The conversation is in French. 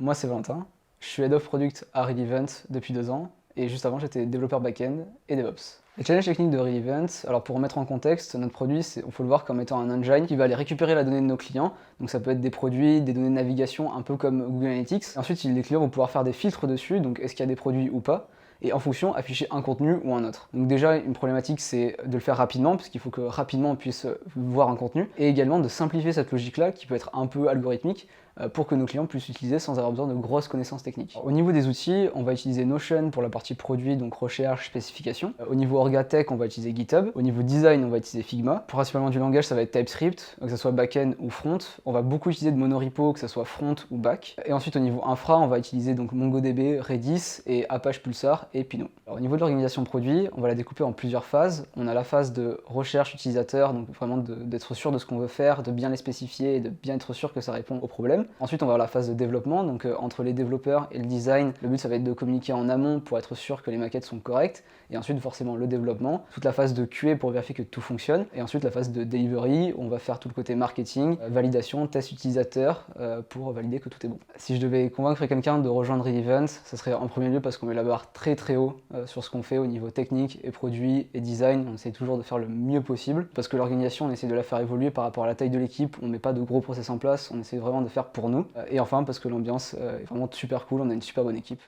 Moi c'est Valentin, je suis Head of Product à Relevant depuis 2 ans, et juste avant j'étais développeur back-end et DevOps. Les challenges techniques de Relevant, alors pour remettre en contexte, notre produit, on faut le voir comme étant un engine qui va aller récupérer la donnée de nos clients, donc ça peut être des produits, des données de navigation, un peu comme Google Analytics. Ensuite, les clients vont pouvoir faire des filtres dessus, donc est-ce qu'il y a des produits ou pas, et en fonction afficher un contenu ou un autre. Donc déjà, une problématique, c'est de le faire rapidement, parce qu'il faut que rapidement on puisse voir un contenu, et également de simplifier cette logique-là, qui peut être un peu algorithmique, pour que nos clients puissent l'utiliser sans avoir besoin de grosses connaissances techniques. Au niveau des outils, on va utiliser Notion pour la partie produit, donc recherche, spécification. Au niveau Orgatech, on va utiliser GitHub. Au niveau design, on va utiliser Figma. Principalement du langage, ça va être TypeScript, que ce soit back-end ou front. On va beaucoup utiliser de monorepo, que ce soit front ou back. Et ensuite, au niveau infra, on va utiliser donc MongoDB, Redis et Apache Pulsar et Pinot. Alors, au niveau de l'organisation produit, on va la découper en plusieurs phases. On a la phase de recherche utilisateur, donc vraiment d'être sûr de ce qu'on veut faire, de bien les spécifier et de bien être sûr que ça répond aux problèmes. Ensuite, on va avoir la phase de développement, donc entre les développeurs et le design, le but ça va être de communiquer en amont pour être sûr que les maquettes sont correctes, et ensuite forcément le développement, toute la phase de QA pour vérifier que tout fonctionne, et ensuite la phase de delivery, où on va faire tout le côté marketing, validation, test utilisateur, pour valider que tout est bon. Si je devais convaincre quelqu'un de rejoindre Relevant, ça serait en premier lieu parce qu'on met la barre très très haut sur ce qu'on fait au niveau technique et produit et design. On essaie toujours de faire le mieux possible, parce que l'organisation, on essaie de la faire évoluer par rapport à la taille de l'équipe, on met pas de gros process en place, on essaie vraiment de faire pour nous. Et enfin, parce que l'ambiance est vraiment super cool, on a une super bonne équipe.